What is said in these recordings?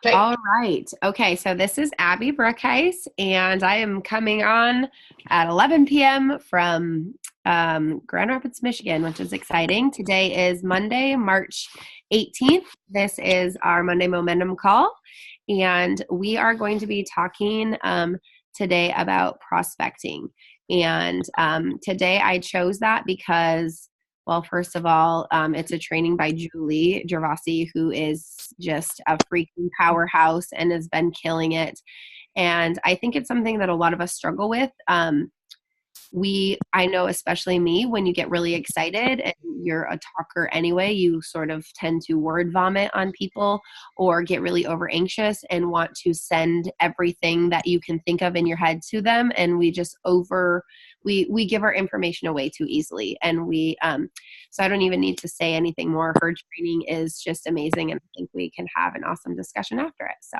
Okay. All right. Okay, so this is Abby Brookheis, and I am coming on at 11 p.m. from Grand Rapids, Michigan, which is exciting. Today is Monday, March 18th. This is our Monday Momentum Call, and we are going to be talking today about prospecting. And today I chose that because well, first of all, it's a training by Julie Gervasi, who is just a freaking powerhouse and has been killing it. And I think it's something that a lot of us struggle with. I know, especially me, when you get really excited and you're a talker anyway, you sort of tend to word vomit on people or get really over anxious and want to send everything that you can think of in your head to them. And we just we give our information away too easily. And so I don't even need to say anything more. Her training is just amazing. And I think we can have an awesome discussion after it. So.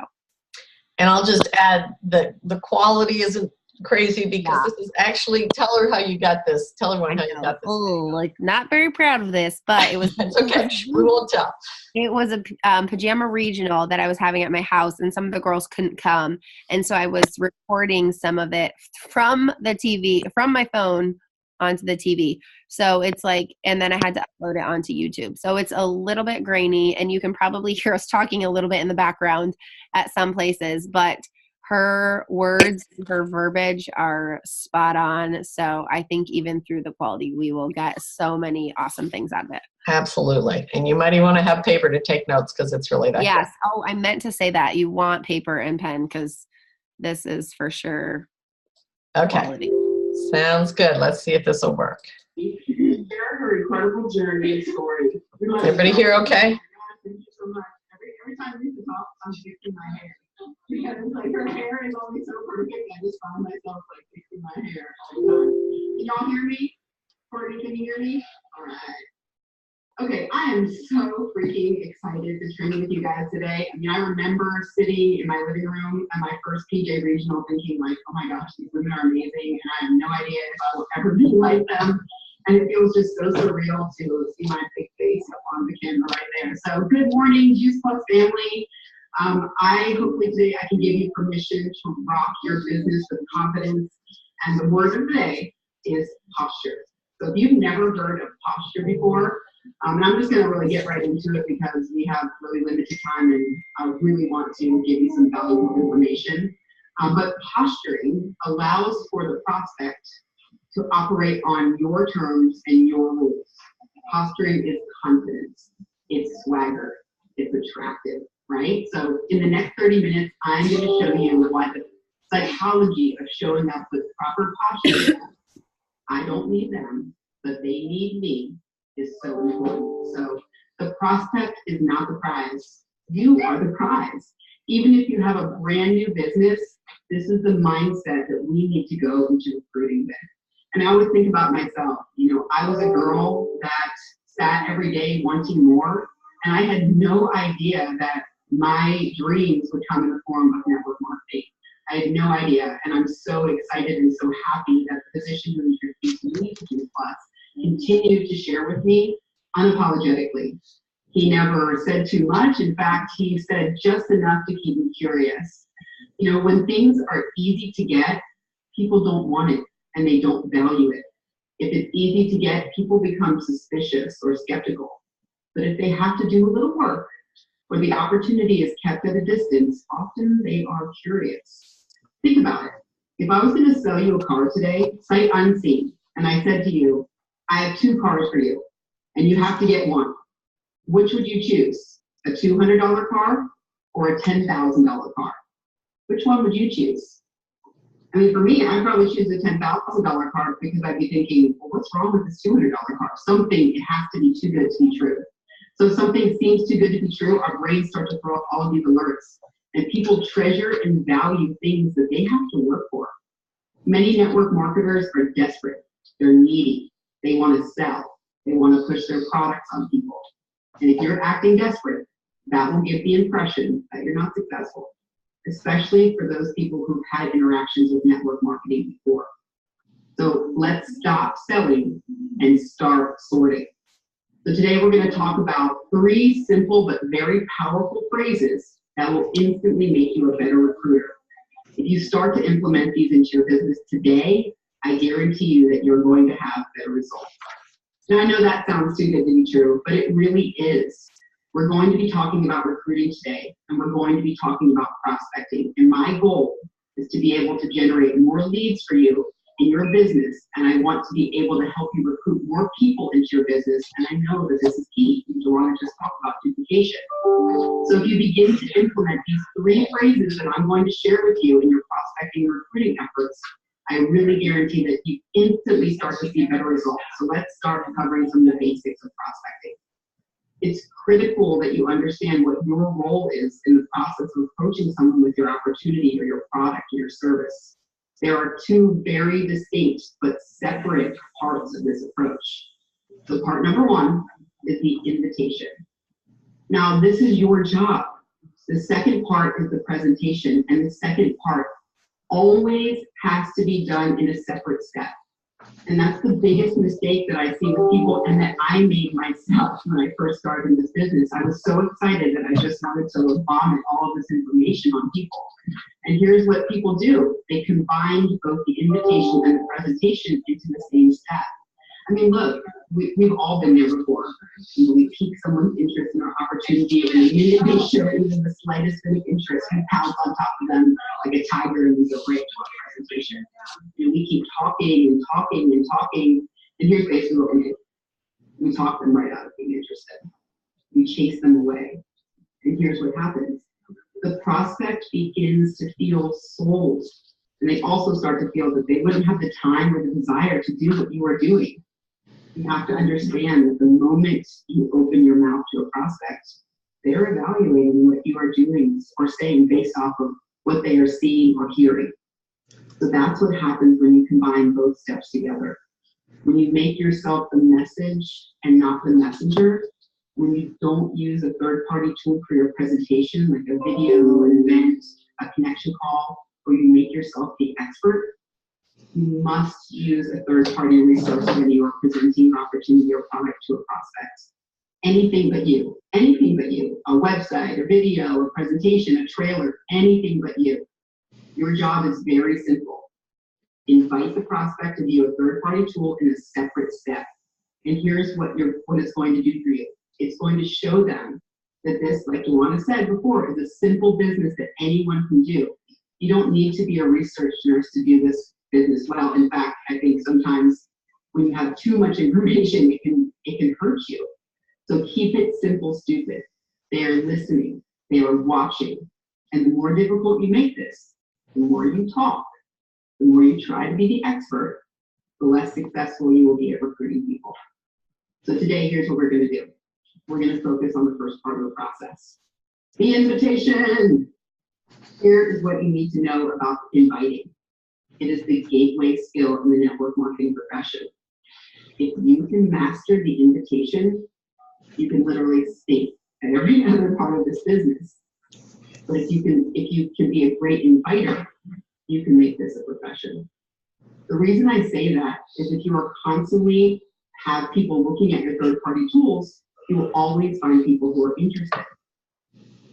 And I'll just add that the quality isn't crazy because Yeah. this is actually, tell her how you got this. Tell everyone how you got this. Oh, like not very proud of this, but it was. It's okay. We won't tell. It was a pajama regional that I was having at my house, and some of the girls couldn't come, and so I was recording some of it from the TV, from my phone onto the TV. So it's like, and then I had to upload it onto YouTube. So it's a little bit grainy, and you can probably hear us talking a little bit in the background at some places, but her words, her verbiage are spot on. So I think even through the quality, we will get so many awesome things out of it. Absolutely. And you might even want to have paper to take notes because it's really that Yes. good. Oh, I meant to say that. You want paper and pen because this is for sure Okay. quality. Sounds good. Let's see if this will work. Share her incredible journey and story. Everybody here okay? Thank you so much. Every time we talk, I'm fixing my hair. Because like her hair is always so perfect. I just find myself like fixing my hair all the time. Can y'all hear me? Courtney, can you hear me? All right. Okay, I am so freaking excited to train with you guys today. I mean, I remember sitting in my living room at my first PJ Regional thinking like, oh my gosh, these women are amazing and I have no idea if I will ever be like them. And it feels just so surreal to see my big face up on the camera right there. So good morning, Juice Plus family. I hopefully today I can give you permission to rock your business with confidence. And the word of the day is posture. So if you've never heard of posture before, and I'm just going to really get right into it because we have really limited time and I really want to give you some valuable information. But posturing allows for the prospect to operate on your terms and your rules. Posturing is confidence, it's swagger, it's attractive, right? So in the next 30 minutes, I'm going to show you why the psychology of showing up with proper posture, I don't need them, but they need me, is so important. So the prospect is not the prize. You are the prize. Even if you have a brand new business, this is the mindset that we need to go into recruiting with. And I always think about myself, you know, I was a girl that sat every day wanting more, and I had no idea that my dreams would come in the form of network marketing. I had no idea, and I'm so excited and so happy that the physician who introduced me to Juice Plus continued to share with me unapologetically. He never said too much. In fact, he said just enough to keep me curious. You know, when things are easy to get, people don't want it and they don't value it. If it's easy to get, people become suspicious or skeptical. But if they have to do a little work or the opportunity is kept at a distance, often they are curious. Think about it. If I was going to sell you a car today, sight unseen, and I said to you, I have two cars for you, and you have to get one. Which would you choose? A $200 car or a $10,000 car? Which one would you choose? I mean, for me, I'd probably choose a $10,000 car because I'd be thinking, well, what's wrong with this $200 car? Something, it has to be too good to be true. So if something seems too good to be true, our brains start to throw up all of these alerts. And people treasure and value things that they have to work for. Many network marketers are desperate. They're needy. They want to sell. They want to push their products on people. And if you're acting desperate, that will give the impression that you're not successful, especially for those people who've had interactions with network marketing before. So let's stop selling and start sorting. So today we're going to talk about 3 simple but very powerful phrases that will instantly make you a better recruiter. If you start to implement these into your business today, I guarantee you that you're going to have better results. Now, I know that sounds too good to be true, but it really is. We're going to be talking about recruiting today, and we're going to be talking about prospecting. And my goal is to be able to generate more leads for you in your business, and I want to be able to help you recruit more people into your business, and I know that this is key. Joanna just talked about duplication. So if you begin to implement these 3 phrases that I'm going to share with you in your prospecting and recruiting efforts, I really guarantee that you instantly start to see better results. So let's start covering some of the basics of prospecting. It's critical that you understand what your role is in the process of approaching someone with your opportunity or your product or your service. There are 2 very distinct but separate parts of this approach. So part number 1 is the invitation. Now, this is your job. The second part is the presentation, and the second part always has to be done in a separate step. And that's the biggest mistake that I see with people, and that I made myself when I first started in this business. I was so excited that I just wanted to vomit all of this information on people. And here's what people do. They combine both the invitation and the presentation into the same step. I mean, look, we've all been there before. You know, we pique someone's interest in our opportunity, and the minute they show even the slightest bit of interest, we pounce on top of them like a tiger, and we go right to our presentation. And we keep talking and talking and talking, and here's basically what we do. We talk them right out of being interested. We chase them away. And here's what happens. The prospect begins to feel sold, and they also start to feel that they wouldn't have the time or the desire to do what you are doing. You have to understand that the moment you open your mouth to a prospect, they're evaluating what you are doing or saying based off of what they are seeing or hearing. So that's what happens when you combine both steps together. When you make yourself the message and not the messenger, when you don't use a third-party tool for your presentation, like a video, an event, a connection call, where you make yourself the expert, you must use a third-party resource when you are presenting an opportunity or product to a prospect. Anything but you. Anything but you. A website, a video, a presentation, a trailer, anything but you. Your job is very simple. Invite the prospect to view a third-party tool in a separate step. And here's what it's going to do for you. It's going to show them that this, like Joanna said before, is a simple business that anyone can do. You don't need to be a research nurse to do this business well. In fact, I think sometimes when you have too much information, it can hurt you. So keep it simple, stupid. They are listening. They are watching. And the more difficult you make this, the more you talk, the more you try to be the expert, the less successful you will be at recruiting people. So today, here's what we're going to do. We're going to focus on the first part of the process. The invitation. Here is what you need to know about inviting. It is the gateway skill in the network marketing profession. If you can master the invitation, you can literally stay at every other part of this business. But if you can be a great inviter, you can make this a profession. The reason I say that is if you are constantly have people looking at your third-party tools, you will always find people who are interested.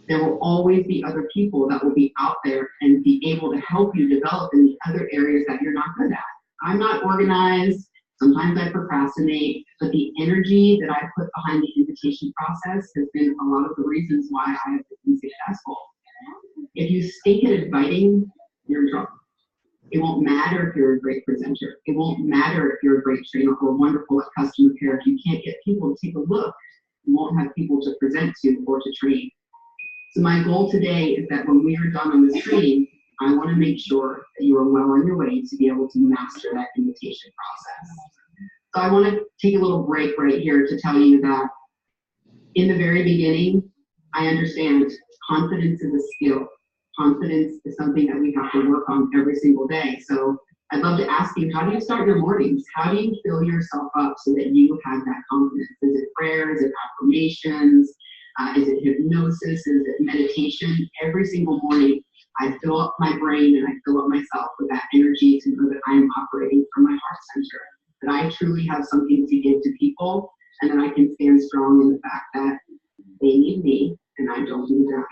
There will always be other people that will be out there and be able to help you develop in the other areas that you're not good at. I'm not organized. Sometimes I procrastinate, but the energy that I put behind the invitation process has been a lot of the reasons why I have been successful. If you stink at inviting, you're in trouble. It won't matter if you're a great presenter. It won't matter if you're a great trainer or wonderful at customer care. If you can't get people to take a look, you won't have people to present to or to train. So my goal today is that when we are done on this training, I want to make sure that you are well on your way to be able to master that invitation process. So I want to take a little break right here to tell you that in the very beginning, I understand confidence is a skill. Confidence is something that we have to work on every single day. So I'd love to ask you, how do you start your mornings? How do you fill yourself up so that you have that confidence? Is it prayer? Is it affirmations? Is it hypnosis? Is it meditation? Every single morning, I fill up my brain and I fill up myself with that energy to know that I'm operating from my heart center, that I truly have something to give to people, and that I can stand strong in the fact that they need me and I don't need them.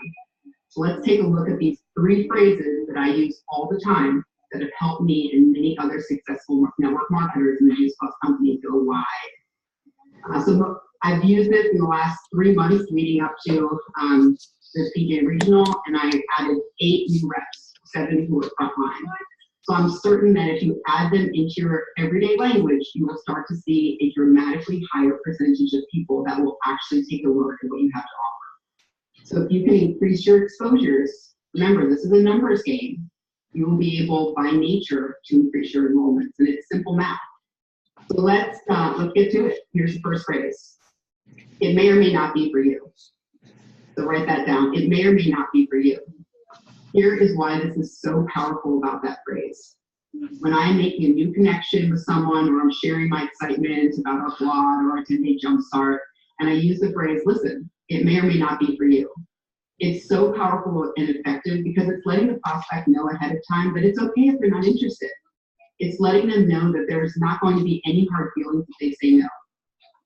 So let's take a look at these 3 phrases that I use all the time that have helped me and many other successful network marketers in the Juice Plus company go wide. So I've used this in the last 3 months leading up to the PGA Regional, and I added 8 new reps, 7 who are frontline. So I'm certain that if you add them into your everyday language, you will start to see a dramatically higher percentage of people that will actually take a look at what you have to offer. So if you can increase your exposures, remember, this is a numbers game. You will be able, by nature, to increase your enrollments, and it's simple math. So let's get to it. Here's the first phrase. It may or may not be for you. So write that down. It may or may not be for you. Here is why this is so powerful about that phrase. When I'm making a new connection with someone, or I'm sharing my excitement about our blog or our 10-day jumpstart, and I use the phrase, listen, it may or may not be for you. It's so powerful and effective because it's letting the prospect know ahead of time that it's okay if they're not interested. It's letting them know that there's not going to be any hard feelings if they say no.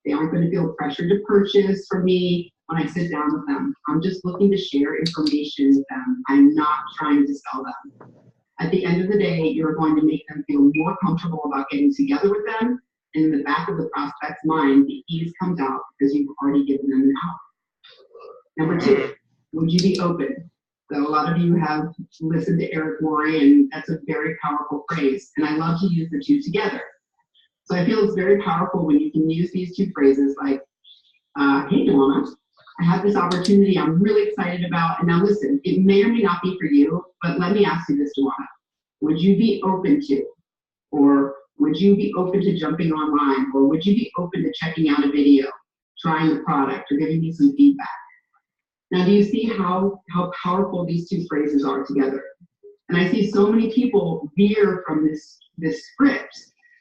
They aren't going to feel pressured to purchase from me when I sit down with them. I'm just looking to share information with them. I'm not trying to sell them. At the end of the day, you're going to make them feel more comfortable about getting together with them. And in the back of the prospect's mind, the ease comes out because you've already given them an out. Number 2, would you be open? So a lot of you have listened to Eric Worre, and that's a very powerful phrase. And I love to use the 2 together. So I feel it's very powerful when you can use these 2 phrases like, hey, Dawana, I have this opportunity I'm really excited about. And now listen, it may or may not be for you, but let me ask you this, Dawana. Would you be open to, or would you be open to jumping online, or would you be open to checking out a video, trying the product, or giving me some feedback? Now, do you see how powerful these 2 phrases are together? And I see so many people veer from this script,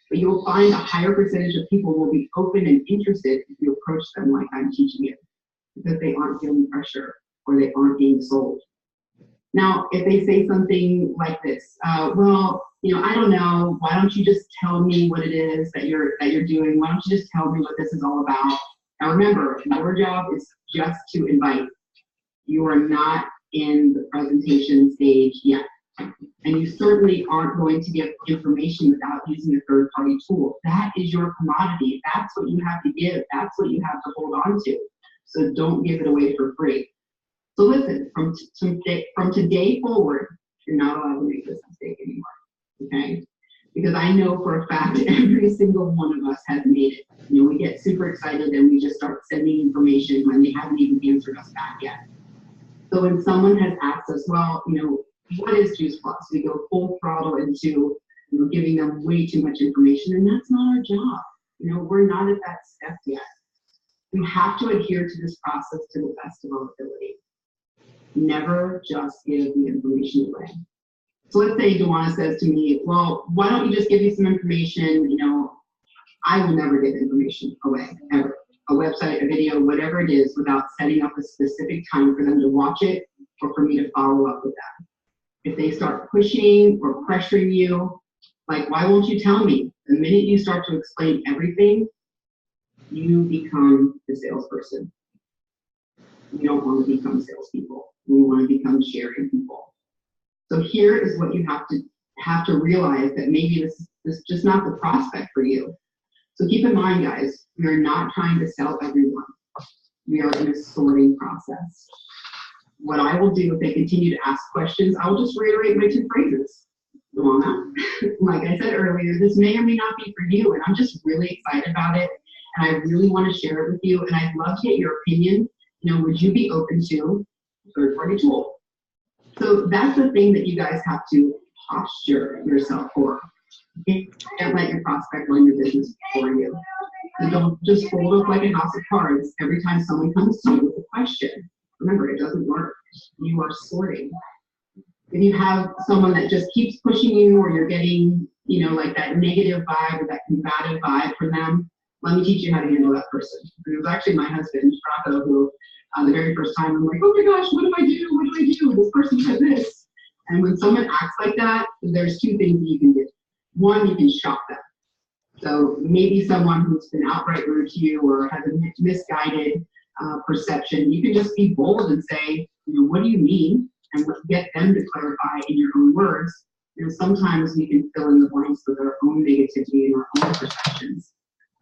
but you'll find a higher percentage of people will be open and interested if you approach them like I'm teaching you, because they aren't feeling pressure or they aren't being sold. Now, if they say something like this, well, I don't know, why don't you just tell me what it is that you're doing? Why don't you just tell me what this is all about? Now remember, your job is just to invite. You are not in the presentation stage yet. And you certainly aren't going to give information without using a third-party tool. That is your commodity. That's what you have to give. That's what you have to hold on to. So don't give it away for free. So listen, from today forward, you're not allowed to make this mistake anymore, okay? Because I know for a fact every single one of us has made it. We get super excited and we just start sending information when they haven't even answered us back yet. So when someone has asked us, well, what is Juice Plus? We go full throttle into giving them way too much information, and that's not our job. We're not at that step yet. We have to adhere to this process to the best of our ability. Never just give the information away. So let's say Dawana says to me, well, why don't you just give me some information? I will never give information away, ever. A website, a video, whatever it is, without setting up a specific time for them to watch it or for me to follow up with that. If they start pushing or pressuring you, like, why won't you tell me? The minute you start to explain everything, you become the salesperson. We don't want to become salespeople. We want to become sharing people. So here is what you have to realize, that maybe this is just not the prospect for you. So keep in mind, guys, we are not trying to sell everyone. We are in a sorting process. What I will do if they continue to ask questions, I will just reiterate my 2 phrases. Dawana, like I said earlier, this may or may not be for you, and I'm just really excited about it, and I really want to share it with you, and I'd love to get your opinion. Would you be open to a third-party tool? So that's the thing that you guys have to posture yourself for. You can't let your prospect run your business for you. You don't just fold up like a house of cards every time someone comes to you with a question. Remember, it doesn't work. You are sorting. If you have someone that just keeps pushing you, or you're getting, like that negative vibe or that combative vibe from them, let me teach you how to handle that person. And it was actually my husband, Rocco, who the very first time I'm like, oh my gosh, what do I do? What do I do? This person said this. And when someone acts like that, there's 2 things that you can do. One, you can shock them. So maybe someone who's been outright rude to you or has a misguided perception, you can just be bold and say, what do you mean? and get them to clarify in your own words. Sometimes we can fill in the blanks with our own negativity and our own perceptions.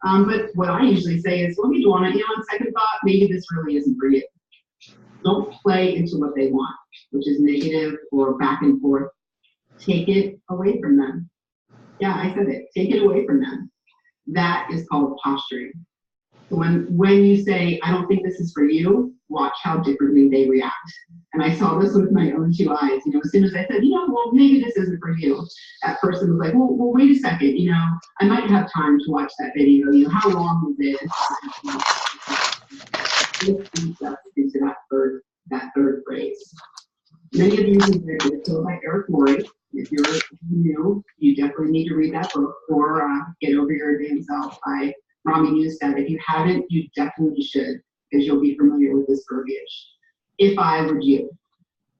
But what I usually say is, well, Joanna, on second thought, maybe this really isn't for you. Don't play into what they want, which is negative or back and forth. Take it away from them. Yeah, I said it. Take it away from them. That is called posturing. So when you say, I don't think this is for you, watch how differently they react. And I saw this with my own 2 eyes. As soon as I said, well, maybe this isn't for you, that person was like, well, wait a second. I might have time to watch that video. How long is it? Into that third phrase. Many of you can read it. So by Eric Worre. If you're new, you definitely need to read that book, or Get Over Your Damn Self by Rami Newstead. If you haven't, you definitely should, because you'll be familiar with this verbiage. If I were you.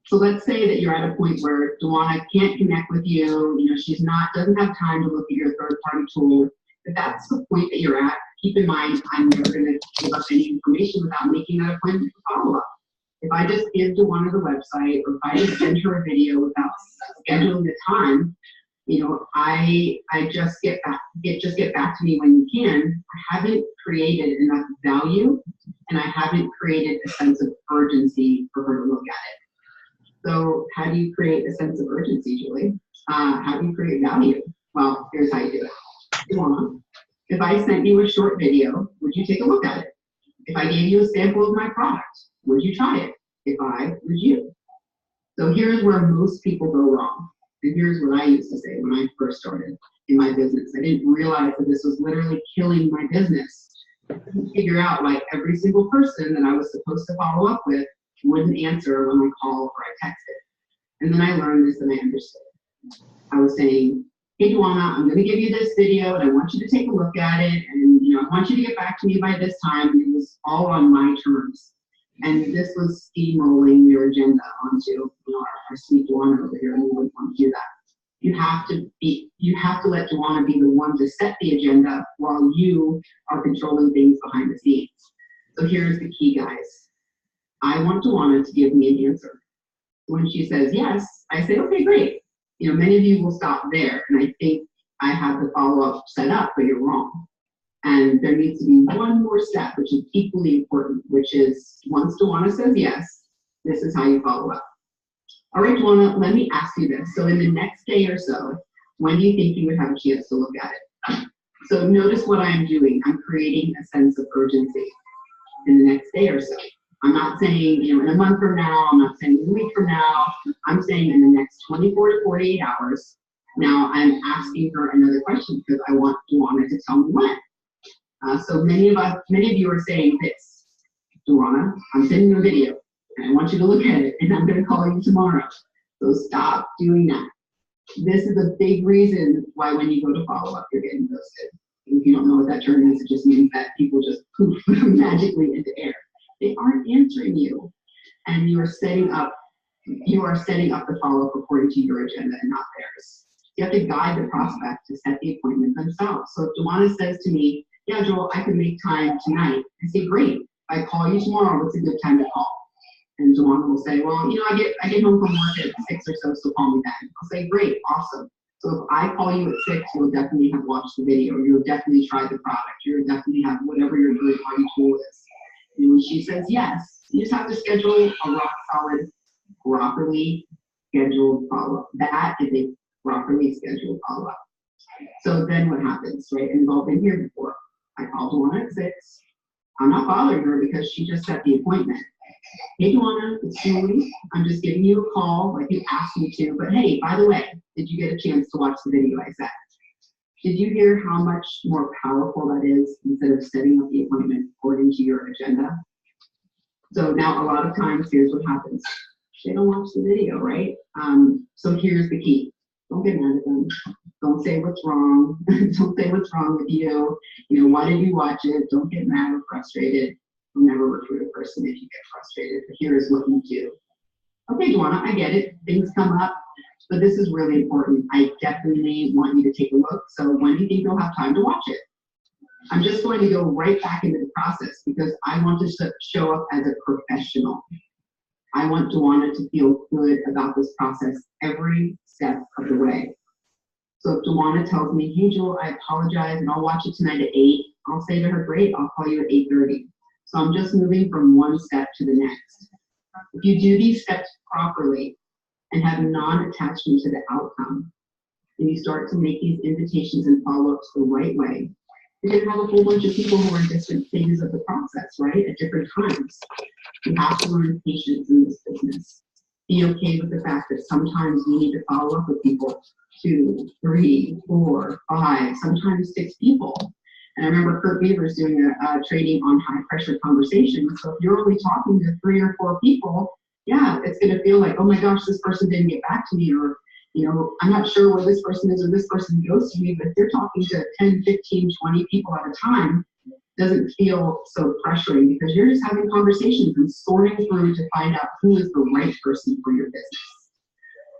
So let's say that you're at a point where Duana can't connect with you, she's doesn't have time to look at your third-party tool. If that's the point that you're at, keep in mind, I'm never going to give up any information without making that appointment to follow up. If I just give Duana the website, or if I just send her a video without scheduling the time, I just get back to me when you can. I haven't created enough value, and I haven't created a sense of urgency for her to look at it. So how do you create a sense of urgency, Julie? How do you create value? Well, here's how you do it. Duana, if I sent you a short video, would you take a look at it? If I gave you a sample of my product, would you try it if I was you? So here's where most people go wrong. And here's what I used to say when I first started in my business. I didn't realize that this was literally killing my business. I couldn't figure out why every single person that I was supposed to follow up with wouldn't answer when I called or I texted. And then I learned this and I understood. I was saying, hey, Duana, I'm going to give you this video and I want you to take a look at it. And I want you to get back to me by this time. And it was all on my terms. And this was steamrolling your agenda onto our sweet Duana over here, and we wouldn't want to do that. You have to let Duana be the one to set the agenda while you are controlling things behind the scenes. So here's the key, guys. I want Duana to give me an answer. When she says yes, I say, okay, great. Many of you will stop there, and I think I have the follow-up set up, but you're wrong. And there needs to be one more step, which is equally important, which is once Duana says yes, this is how you follow up. All right, Duana, let me ask you this. So in the next day or so, when do you think you would have a chance to look at it? So notice what I'm doing. I'm creating a sense of urgency in the next day or so. I'm not saying, in a month from now, I'm not saying a week from now, I'm saying in the next 24 to 48 hours. Now I'm asking her another question because I want Duana to tell me when. So many of you are saying this, Duana, I'm sending you a video and I want you to look at it and I'm going to call you tomorrow. So stop doing that. This is a big reason why when you go to follow up, you're getting ghosted. If you don't know what that term is, it just means that people just poof magically into air. They aren't answering you, and you are setting up the follow-up according to your agenda and not theirs. You have to guide the prospect to set the appointment themselves. So if Duana says to me, yeah, Joel, I can make time tonight, I say, great. If I call you tomorrow, what's a good time to call? And Duana will say, well, I get home from work at 6 or so call me back. I'll say, great, awesome. So if I call you at 6, you'll definitely have watched the video. You'll definitely tried the product. You'll definitely have whatever your third-party tool is. And when she says yes, you just have to schedule a rock-solid, properly scheduled follow-up. That is a properly scheduled follow-up. So then what happens, right? And we've all been here before. I call Duana at 6. I'm not bothering her because she just set the appointment. Hey, Duana, it's Julie. I'm just giving you a call like you asked me to. But hey, by the way, did you get a chance to watch the video I sent? Did you hear how much more powerful that is instead of setting up the appointment according to your agenda? So now a lot of times, here's what happens. They don't watch the video, right? So here's the key. Don't get mad at them. Don't say what's wrong. Don't say what's wrong with you. Why didn't you watch it? Don't get mad or frustrated. You'll never recruit a person if you get frustrated. But here's what you do. Okay, Duana, I get it. Things come up. But this is really important. I definitely want you to take a look. So when do you think you'll have time to watch it? I'm just going to go right back into the process because I want to show up as a professional. I want Joanna to feel good about this process every step of the way. So if Joanna tells me, hey, Jewel, I apologize, and I'll watch it tonight at 8, I'll say to her, great, I'll call you at 8:30. So I'm just moving from one step to the next. If you do these steps properly and have non-attachment to the outcome, and you start to make these invitations and follow-ups the right way, you're going to have a whole bunch of people who are in different stages of the process, right, at different times. You have to learn patience in this business. Be okay with the fact that sometimes you need to follow up with people, 2, 3, 4, 5, sometimes 6 people. And I remember Kurt Beavers doing a training on high pressure conversations. So if you're only talking to 3 or 4 people, yeah, it's going to feel like, oh my gosh, this person didn't get back to me, or, you know, I'm not sure where this person is or this person goes to me. But if you're talking to 10, 15, 20 people at a time, it doesn't feel so pressuring, because you're just having conversations and sorting through to find out who is the right person for your business.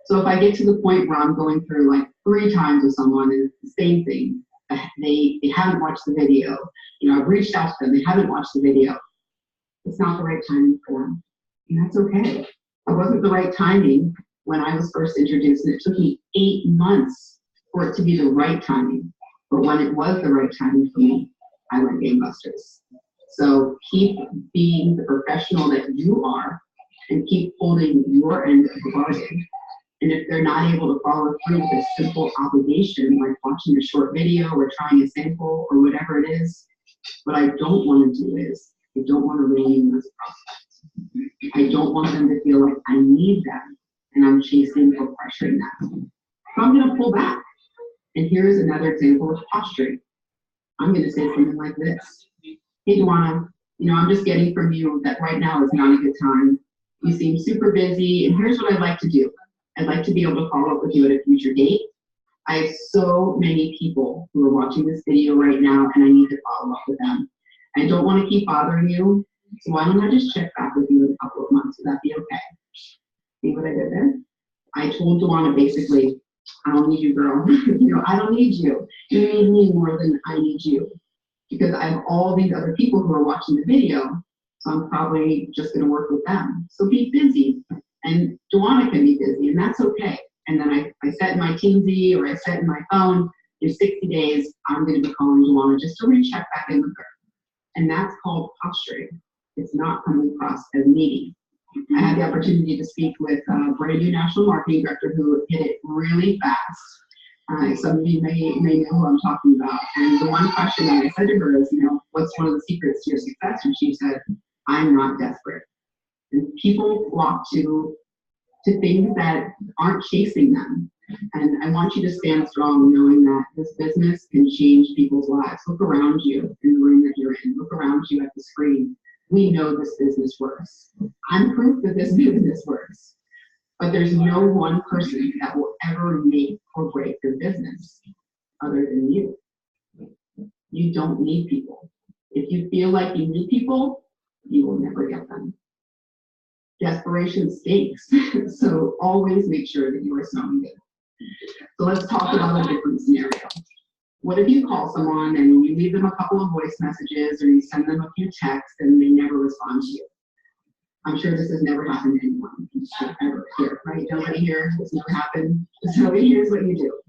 So if I get to the point where I'm going through like 3 times with someone and it's the same thing, they haven't watched the video, you know, I've reached out to them, they haven't watched the video, it's not the right timing for them. And that's okay. It wasn't the right timing when I was first introduced, and it took me 8 months for it to be the right timing. But when it was the right timing for me, I went gangbusters. So keep being the professional that you are and keep holding your end of the bargain. And if they're not able to follow through with a simple obligation, like watching a short video or trying a sample or whatever it is, what I don't want to do is, I don't want to ruin this process. I don't want them to feel like I need them and I'm chasing or pressuring them. So I'm going to pull back. And here's another example of posturing. I'm going to say something like this. Hey, Joanna, you know, I'm just getting from you that right now is not a good time. You seem super busy, and here's what I'd like to do. I'd like to be able to follow up with you at a future date. I have so many people who are watching this video right now, and I need to follow up with them. I don't want to keep bothering you, so why don't I just check back with you in a couple of months? Would that be okay? See what I did there? I told Joanna basically, I don't need you, girl. You know, I don't need you. You need me more than I need you. Because I have all these other people who are watching the video, so I'm probably just going to work with them. So be busy. And Joanna can be busy, and that's okay. And then I set in my Teamsy or I set in my phone, in 60 days, I'm going to be calling Joanna just to recheck back in with her. And that's called posturing. It's not coming across as needy. I had the opportunity to speak with a brand new national marketing director who hit it really fast. Some of you may know who I'm talking about. And the one question that I said to her is, you know, what's one of the secrets to your success? And she said, I'm not desperate. And people flock to things that aren't chasing them. And I want you to stand strong knowing that this business can change people's lives. Look around you in the room that you're in. Look around you at the screen. We know this business works. I'm proof that this business works. But there's no one person that will ever make or break your business other than you. You don't need people. If you feel like you need people, you will never get them. Desperation stakes. So always make sure that you are smelling good. So let's talk about a different scenario. What if you call someone and you leave them a couple of voice messages or you send them a few texts and they never respond to you? I'm sure this has never happened to anyone ever here, right? Nobody here, this never happened. So here's what you do.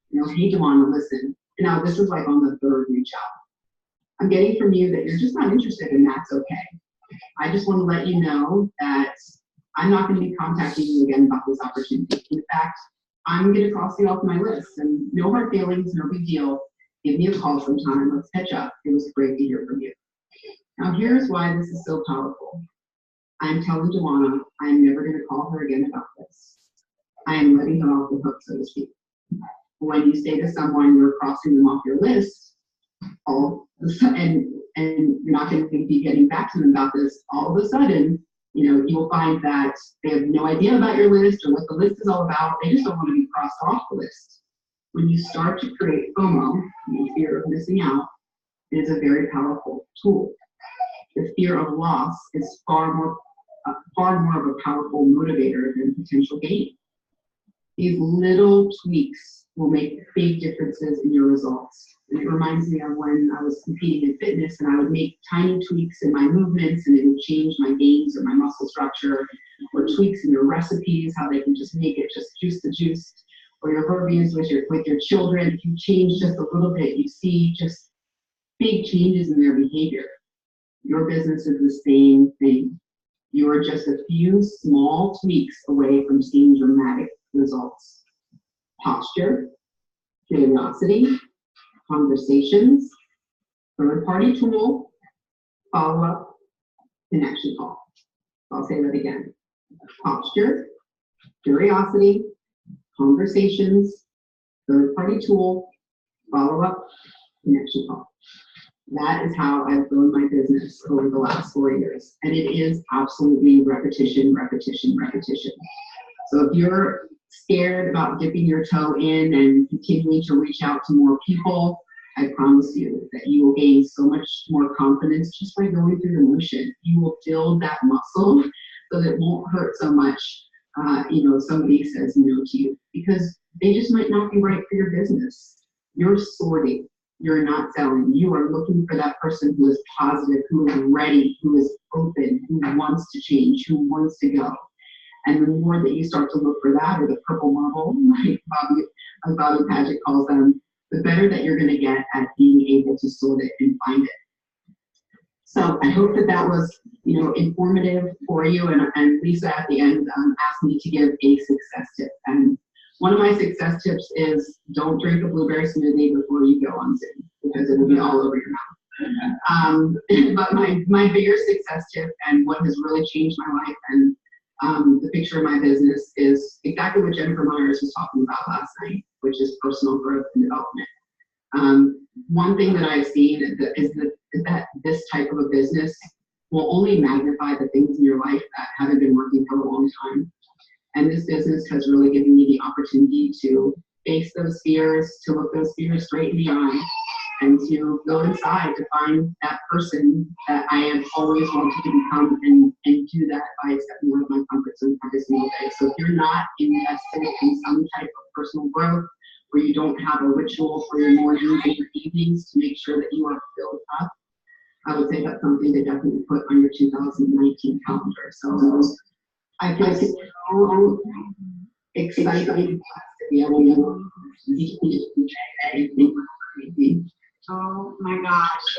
You know, hey, Joanna, listen. And now this is like on the 3rd reach out. I'm getting from you that you're just not interested, and that's okay. I just want to let you know that I'm not going to be contacting you again about this opportunity. In fact, I'm going to cross you off my list, and no hard feelings, no big deal. Give me a call sometime. Let's catch up. It was great to hear from you. Now, here's why this is so powerful. I'm telling Joanna I'm never going to call her again about this. I am letting her off the hook, so to speak. When you say to someone you're crossing them off your list, and you're not going to be getting back to them about this, all of a sudden, you know, you will find that they have no idea about your list or what the list is all about. They just don't want to be crossed off the list. When you start to create FOMO, the fear of missing out, it is a very powerful tool. The fear of loss is far more of a powerful motivator than potential gain. These little tweaks will make big differences in your results. And it reminds me of when I was competing in fitness and I would make tiny tweaks in my movements and it would change my gains or my muscle structure, or tweaks in your recipes, how they can just make it just juice the juice, or your verbiage with your children. If you change just a little bit, you see just big changes in their behavior. Your business is the same thing. You are just a few small tweaks away from seeing dramatic results. Posture, curiosity, conversations, third-party tool, follow-up, connection call. I'll say that again. Posture, curiosity, conversations, third-party tool, follow-up, connection call. That is how I've grown my business over the last 4 years. And it is absolutely repetition, repetition, repetition. So if you're scared about dipping your toe in and continuing to reach out to more people, I promise you that you will gain so much more confidence just by going through the motion. You will build that muscle so that it won't hurt so much, somebody says no to you, because they just might not be right for your business. You're sorting. You're not selling. You are looking for that person who is positive, who is ready, who is open, who wants to change, who wants to go. And the more that you start to look for that, or the purple marble, like Bobby Paget calls them, the better that you're going to get at being able to sort it and find it. So I hope that was, informative for you. And Lisa at the end asked me to give a success tip. And one of my success tips is don't drink a blueberry smoothie before you go on Zoom, because it will be all over your mouth. But my bigger success tip, and what has really changed my life and the picture of my business, is exactly what Jennifer Myers was talking about last night, which is personal growth and development. One thing that I've seen is that this type of a business will only magnify the things in your life that haven't been working for a long time. And this business has really given me the opportunity to face those fears, to look those fears straight in the eye, and to go inside to find that person that I have always wanted to become, and do that by stepping out of my comfort zone every single day. So if you're not invested in some type of personal growth, where you don't have a ritual for your mornings and your evenings to make sure that you are filled up, I would say that's something to definitely put on your 2019 calendar. So I feel so excited to be able to Oh my gosh.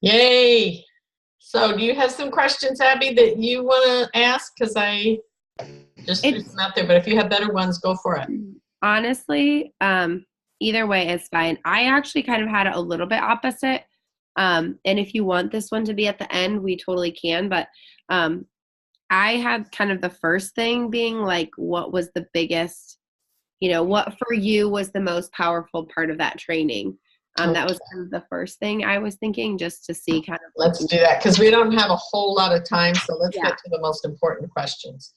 Yay. So do you have some questions, Abby, that you want to ask? Because I just threw some out there, but if you have better ones, go for it. Honestly, either way is fine. I actually kind of had it a little bit opposite. And if you want this one to be at the end, we totally can. But I had kind of the first thing being like, what was the biggest, what for you was the most powerful part of that training? That was kind of the first thing I was thinking, just to see kind of. Let's do that, because we don't have a whole lot of time. So let's get to the most important questions.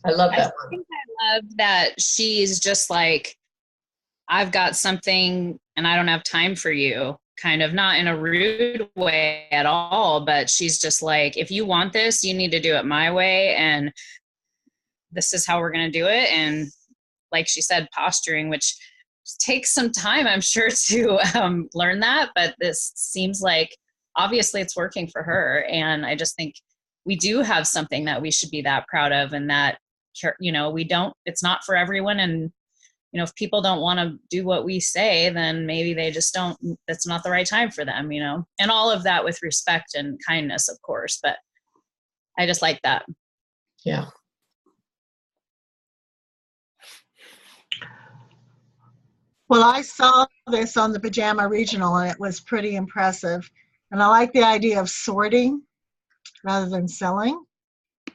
I love that one. I think I love that she's just like, I've got something and I don't have time for you, kind of, not in a rude way at all, but she's just like, if you want this, you need to do it my way, and this is how we're going to do it. And like she said, posturing, which takes some time, I'm sure, to learn that, but this seems like obviously it's working for her. And I just think we do have something that we should be that proud of, and that, it's not for everyone. And, if people don't want to do what we say, then maybe they just don't, that's not the right time for them, and all of that with respect and kindness, of course, but I just like that. Yeah. Well, I saw this on the Pajama Regional, and it was pretty impressive. And I like the idea of sorting rather than selling.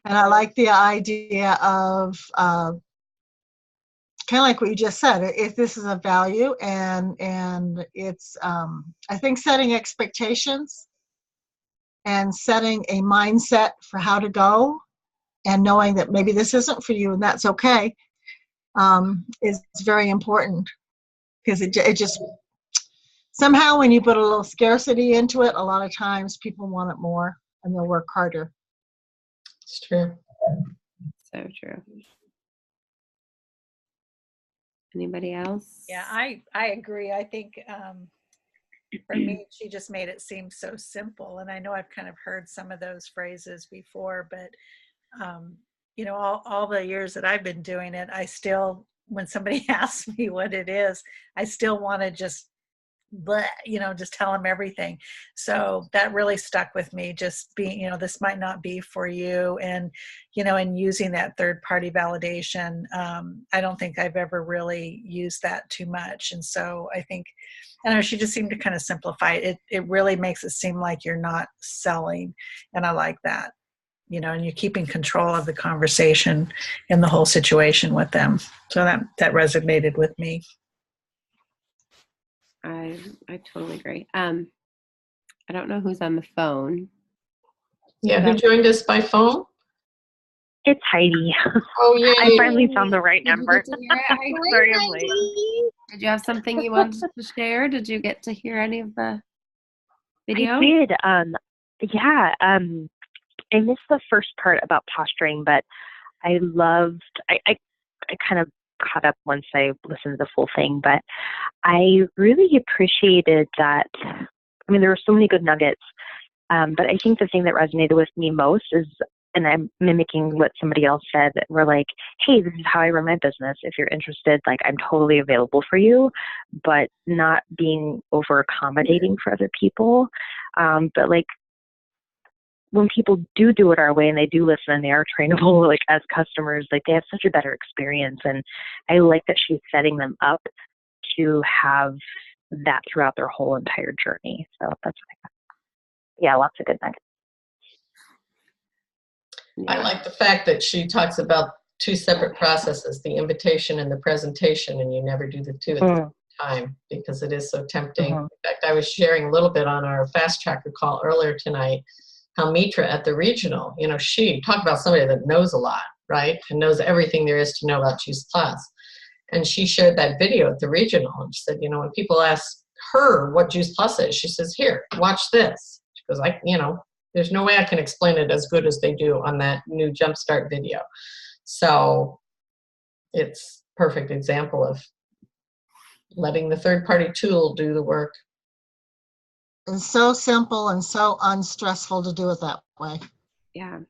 And I like the idea of kind of like what you just said, if this is a value, and it's, I think, setting expectations and setting a mindset for how to go, and knowing that maybe this isn't for you, and that's okay, is very important. Because it just, somehow when you put a little scarcity into it, a lot of times people want it more and they'll work harder. It's true. So true. Anybody else? Yeah, I agree. I think for me, she just made it seem so simple. And I know I've kind of heard some of those phrases before, but you know, all the years that I've been doing it, I still, when somebody asks me what it is, I still want to just, you know, just tell them everything. So that really stuck with me, just being, you know, this might not be for you. And, you know, and using that third party validation, I don't think I've ever really used that too much. And so I think, I don't know, she just seemed to kind of simplify it. It really makes it seem like you're not selling. And I like that, you know, and you're keeping control of the conversation and the whole situation with them. So that resonated with me. I totally agree. I don't know who's on the phone. Yeah, who joined us by phone? It's Heidi. Oh, yeah. I finally found the right Did you number. get to hear it, Heidi? Sorry I'm late. Did you have something you wanted to share? Did you get to hear any of the video? I did. Yeah. I missed the first part about posturing, but I kind of caught up once I listened to the full thing, but I really appreciated that. I mean, there were so many good nuggets, but I think the thing that resonated with me most is, and I'm mimicking what somebody else said, we're like, hey, this is how I run my business. If you're interested, like, I'm totally available for you, but not being over accommodating for other people. But like, when people do it our way and they do listen and they are trainable, like as customers, like they have such a better experience. And I like that she's setting them up to have that throughout their whole entire journey. So that's what I got. Yeah, lots of good nuggets. I like the fact that she talks about two separate processes, the invitation and the presentation, and you never do the two at the same time because it is so tempting. In fact, I was sharing a little bit on our Fast Tracker call earlier tonight how Mitra at the regional, you know, she talked about somebody that knows a lot, right? And knows everything there is to know about Juice Plus. And she shared that video at the regional and she said, you know, when people ask her what Juice Plus is, she says, here, watch this. She goes, you know, there's no way I can explain it as good as they do on that new Jumpstart video. So it's a perfect example of letting the third-party tool do the work. It's so simple and so unstressful to do it that way. Yeah.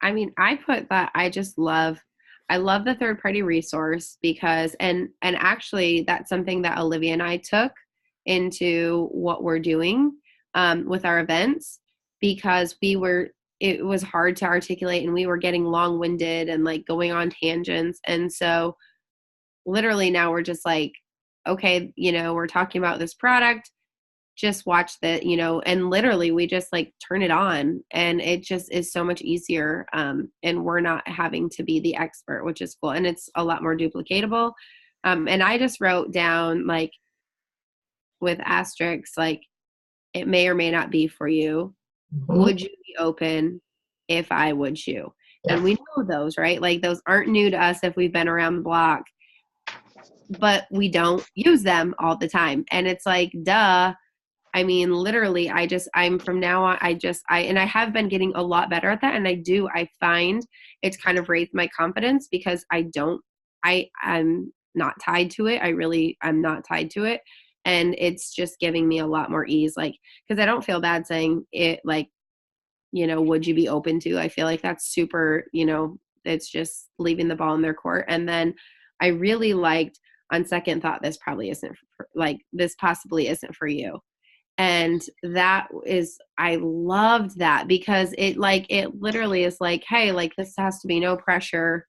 I mean, I put that I love the third party resource because, and actually that's something that Olivia and I took into what we're doing with our events because it was hard to articulate and we were getting long winded and like going on tangents. And so literally now we're just like, okay, you know, we're talking about this product, just watch that, you know, and literally we just like turn it on and it just is so much easier. And we're not having to be the expert, which is cool. And it's a lot more duplicatable. And I just wrote down like with asterisks, like it may or may not be for you. Mm-hmm. Would you be open if I would you? Yeah. And we know those, right? Like those aren't new to us if we've been around the block, but we don't use them all the time. And it's like, duh. I mean, literally, I'm from now on, and I have been getting a lot better at that. And I find it's kind of raised my confidence because I'm not tied to it. I'm not tied to it. And it's just giving me a lot more ease. Like, cause I don't feel bad saying it, like, you know, would you be open to? I feel like that's super, you know, it's just leaving the ball in their court. And then I really liked on second thought, this possibly isn't for you. And I loved that because it literally is like, hey, like this has to be no pressure.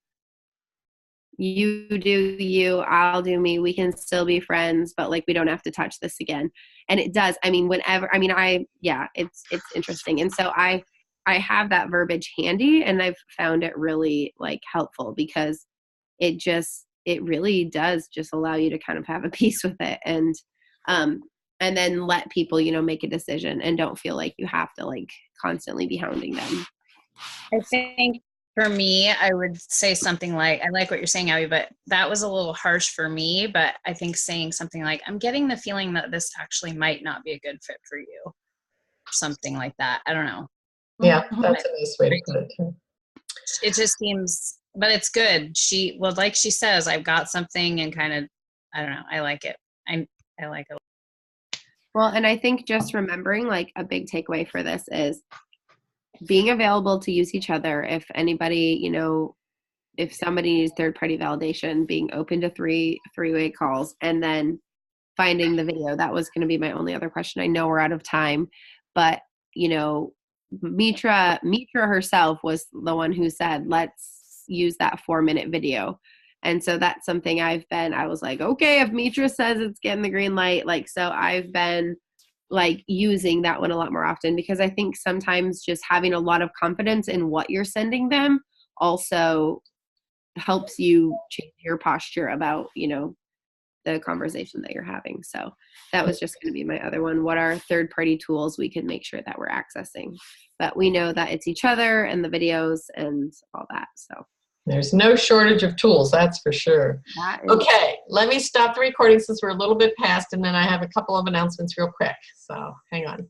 You do you, I'll do me. We can still be friends, but like, we don't have to touch this again. And it does. I mean, it's interesting. And so I have that verbiage handy and I've found it really like helpful because it really does just allow you to kind of have a peace with it. And then let people, you know, make a decision and don't feel like you have to like constantly be hounding them. I think for me, I would say something like, I like what you're saying, Abby, but that was a little harsh for me. But I think saying something like, I'm getting the feeling that this actually might not be a good fit for you. Something like that. I don't know. Yeah, that's a nice way to put it too. it just seems, but it's good. Like she says, I've got something, and kind of, I don't know. I like it. I like it. Well, and I think just remembering, like, a big takeaway for this is being available to use each other. If anybody, you know, if somebody needs third-party validation, being open to three-way calls, and then finding the video. That was going to be my only other question. I know we're out of time, but, you know, Mitra herself was the one who said, let's use that 4-minute video. And so that's something I was like, okay, if Mitra says it's getting the green light, like, so I've been like using that one a lot more often, because I think sometimes just having a lot of confidence in what you're sending them also helps you change your posture about, you know, the conversation that you're having. So that was just going to be my other one. What are third-party tools we can make sure that we're accessing? But we know that it's each other and the videos and all that. So there's no shortage of tools, that's for sure. Okay, let me stop the recording since we're a little bit past, and then I have a couple of announcements real quick. So hang on.